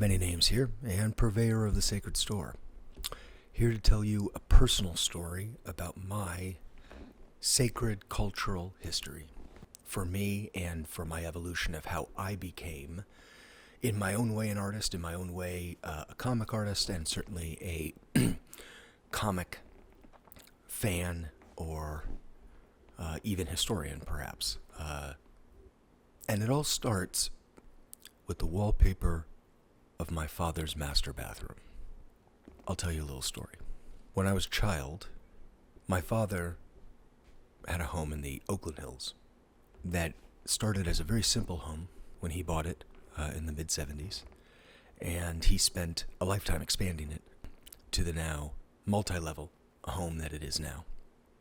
of many names here, and purveyor of the sacred store. Here to tell you a personal story about my sacred cultural history. For me and for my evolution of how I became, in my own way, an artist, in my own way, a comic artist, and certainly a comic fan or even historian, perhaps. And it all starts with the wallpaper of my father's master bathroom. I'll tell you a little story. When I was a child, my father had a home in the Oakland Hills that started as a very simple home when he bought it in the mid-70s, and he spent a lifetime expanding it to the now multi-level home that it is now.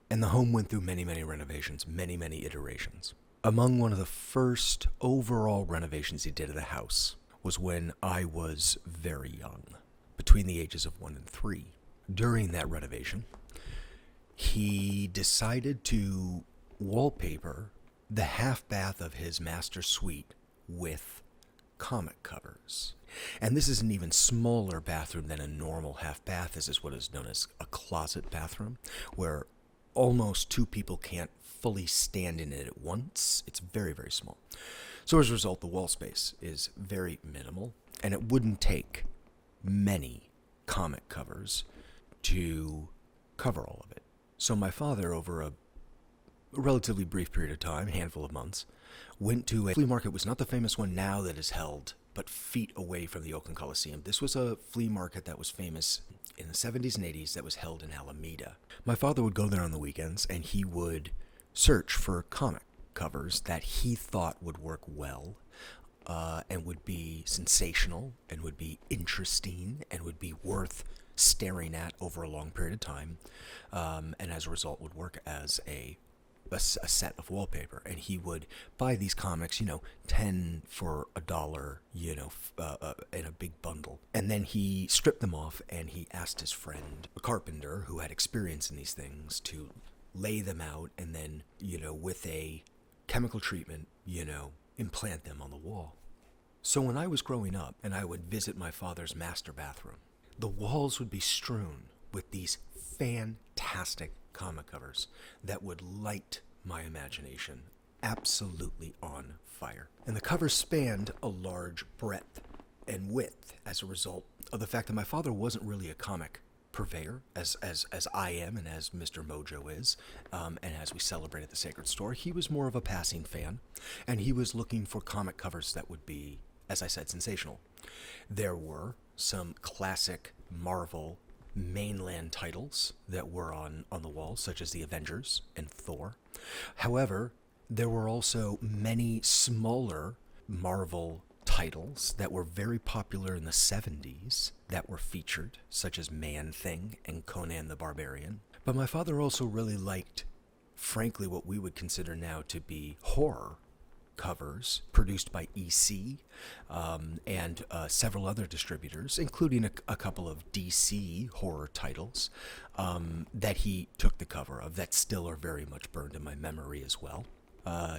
And the home went through many, many renovations, many, many iterations. Among one of the first overall renovations he did of the house was when I was very young, between the ages of 1 and 3. During that renovation, he decided to wallpaper the half bath of his master suite with comic covers. And this is an even smaller bathroom than a normal half bath. This is what is known as a closet bathroom, where almost 2 people can't fully stand in it at once. It's very, very small. So as a result, the wall space is very minimal, and it wouldn't take many comic covers to cover all of it. So my father, over a relatively brief period of time, handful of months, went to a flea market. It was not the famous one now that is held but feet away from the Oakland Coliseum. This was a flea market that was famous in the 70s and 80s that was held in Alameda. My father would go there on the weekends, and he would search for comic covers that he thought would work well and would be sensational and would be interesting and would be worth staring at over a long period of time, and as a result would work as a set of wallpaper. And he would buy these comics, 10 for $1, in a big bundle. And then he stripped them off, and he asked his friend, a carpenter who had experience in these things, to lay them out and then, with a chemical treatment, implant them on the wall. So when I was growing up and I would visit my father's master bathroom, the walls would be strewn with these fantastic comic covers that would light my imagination absolutely on fire. And the covers spanned a large breadth and width as a result of the fact that my father wasn't really a comic purveyor, as I am and as Mr. Mojo is, and as we celebrate at the Sacred Store. He was more of a passing fan, and he was looking for comic covers that would be, as I said, sensational. There were some classic Marvel mainland titles that were on the wall, such as the Avengers and Thor. However, there were also many smaller Marvel titles that were very popular in the 70s that were featured, such as Man-Thing and Conan the Barbarian. But my father also really liked, frankly, what we would consider now to be horror covers produced by EC and several other distributors, including a couple of DC horror titles that he took the cover of that still are very much burned in my memory as well.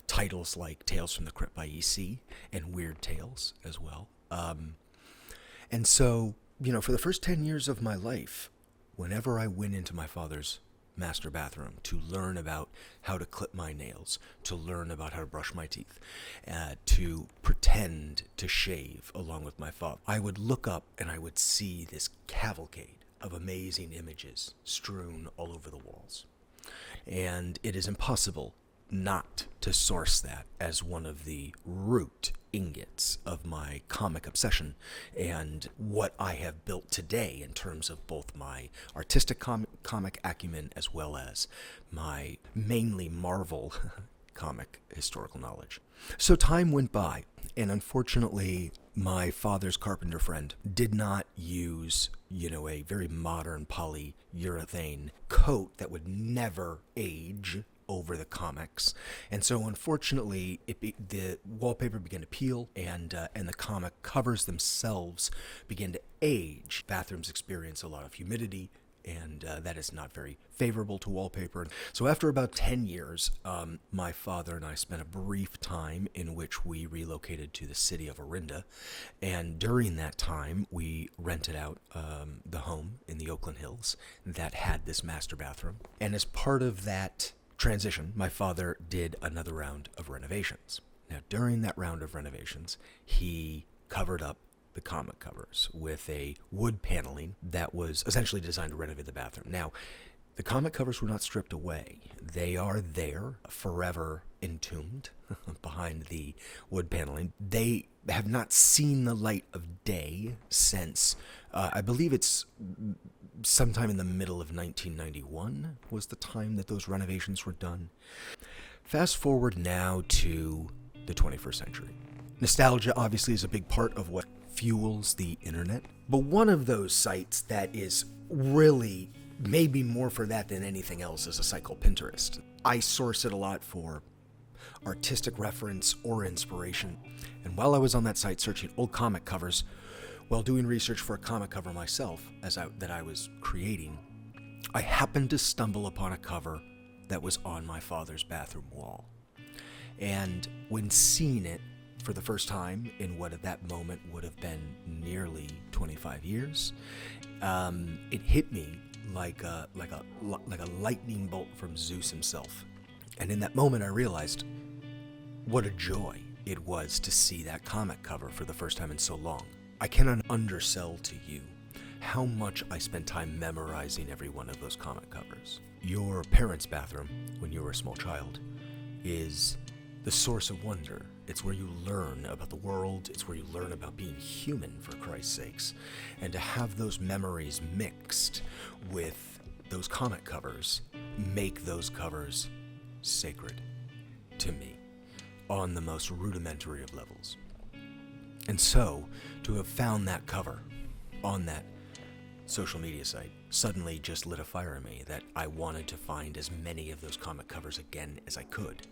Titles like Tales from the Crypt by EC and Weird Tales as well. And so, for the first 10 years of my life, whenever I went into my father's master bathroom to learn about how to clip my nails, to learn about how to brush my teeth, to pretend to shave along with my father, I would look up and I would see this cavalcade of amazing images strewn all over the walls. And it is impossible not to source that as one of the root ingots of my comic obsession and what I have built today in terms of both my artistic comic acumen as well as my mainly Marvel comic historical knowledge. So time went by, and unfortunately my father's carpenter friend did not use, a very modern polyurethane coat that would never age over the comics, and so unfortunately the wallpaper began to peel, and the comic covers themselves began to age. Bathrooms experience a lot of humidity and that is not very favorable to wallpaper. So after about 10 years, my father and I spent a brief time in which we relocated to the city of Orinda, and during that time, we rented out the home in the Oakland Hills that had this master bathroom. And as part of that transition, my father did another round of renovations. Now, during that round of renovations, he covered up the comic covers with a wood paneling that was essentially designed to renovate the bathroom. Now, the comic covers were not stripped away. They are there, forever entombed behind the wood paneling. They have not seen the light of day since, I believe it's sometime in the middle of 1991 was the time that those renovations were done. Fast forward now to the 21st century. Nostalgia obviously is a big part of what fuels the internet, but one of those sites that is really maybe more for that than anything else is a site called Pinterest. I source it a lot for artistic reference or inspiration, and while I was on that site searching old comic covers, while doing research for a comic cover myself that I was creating, I happened to stumble upon a cover that was on my father's bathroom wall. And when seeing it for the first time in what at that moment would have been nearly 25 years, it hit me like a lightning bolt from Zeus himself. And in that moment I realized what a joy it was to see that comic cover for the first time in so long. I cannot undersell to you how much I spent time memorizing every one of those comic covers. Your parents' bathroom, when you were a small child, is the source of wonder. It's where you learn about the world. It's where you learn about being human, for Christ's sakes. And to have those memories mixed with those comic covers make those covers sacred to me on the most rudimentary of levels. And so, to have found that cover on that social media site suddenly just lit a fire in me that I wanted to find as many of those comic covers again as I could.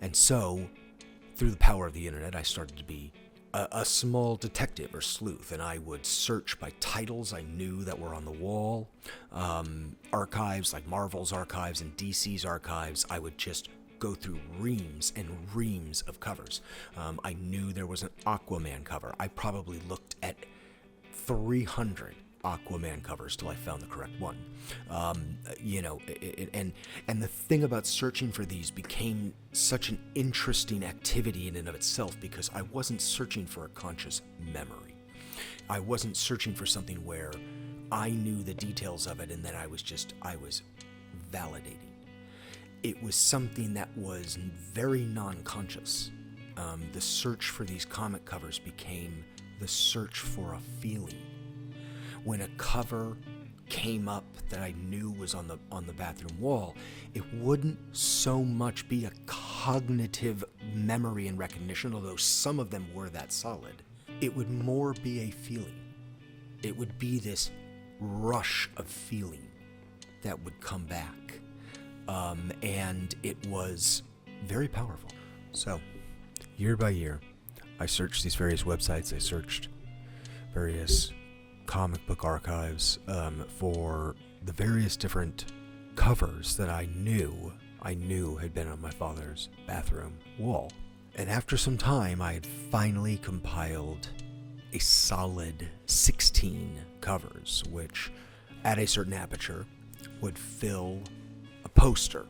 And so, through the power of the internet, I started to be a small detective or sleuth, and I would search by titles I knew that were on the wall, archives like Marvel's archives and DC's archives. I would just go through reams and reams of covers. I knew there was an Aquaman cover. I probably looked at 300 Aquaman covers till I found the correct one. And the thing about searching for these became such an interesting activity in and of itself, because I wasn't searching for a conscious memory. I wasn't searching for something where I knew the details of it and then I was validating. It was something that was very non-conscious. The search for these comic covers became the search for a feeling. When a cover came up that I knew was on the bathroom wall, it wouldn't so much be a cognitive memory and recognition, although some of them were that solid. It would more be a feeling. It would be this rush of feeling that would come back. And it was very powerful. So, year by year, I searched these various websites. I searched various comic book archives for the various different covers that I knew had been on my father's bathroom wall. And after some time, I had finally compiled a solid 16 covers, which at a certain aperture would fill a poster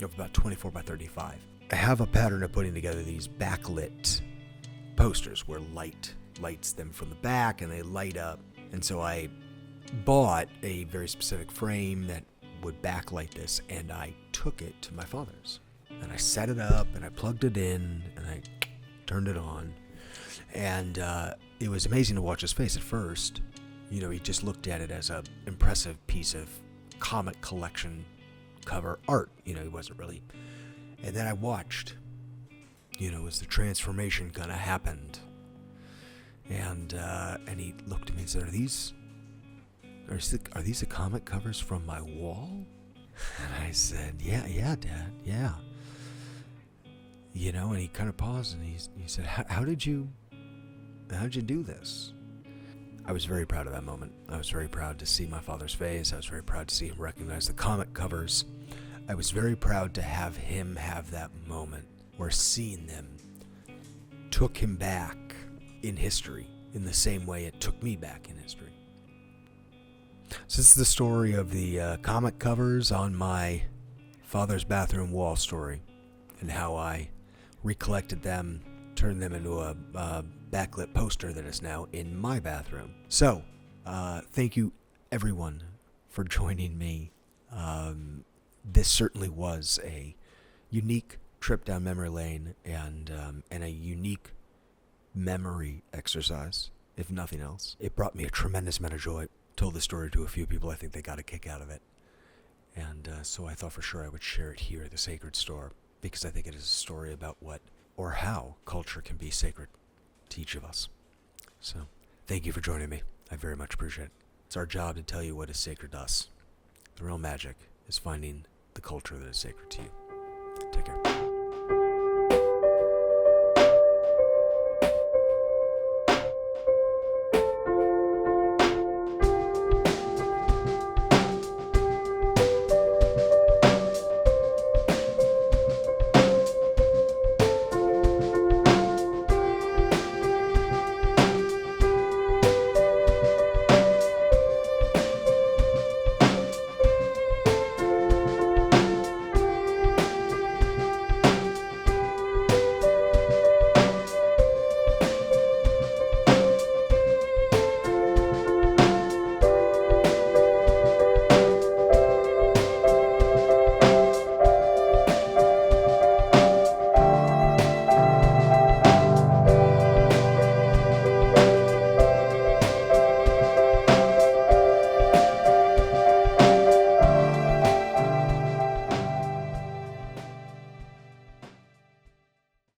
of about 24 by 35. I have a pattern of putting together these backlit posters where light lights them from the back and they light up. And so I bought a very specific frame that would backlight this, and I took it to my father's. And I set it up and I plugged it in and I turned it on. And it was amazing to watch his face at first. You know, he just looked at it as an impressive piece of comic collection cover art. You know, he wasn't really. And then I watched, as the transformation kind of happened. And he looked at me and said, are these the comic covers from my wall? And I said, yeah, Dad, yeah. And he kind of paused and he said, how did you do this? I was very proud of that moment. I was very proud to see my father's face. I was very proud to see him recognize the comic covers. I was very proud to have him have that moment where seeing them took him back in history in the same way it took me back in history. So this is the story of the comic covers on my father's bathroom wall story, and how I recollected them, turned them into a backlit poster that is now in my bathroom. So, thank you everyone for joining me. This certainly was a unique trip down memory lane, and a unique memory exercise, if nothing else. It brought me a tremendous amount of joy. Told the story to a few people. I think they got a kick out of it. And so I thought for sure I would share it here at the Sacred Store, because I think it is a story about what or how culture can be sacred to each of us. So thank you for joining me. I very much appreciate it. It's our job to tell you what is sacred to us. The real magic is finding the culture that is sacred to you.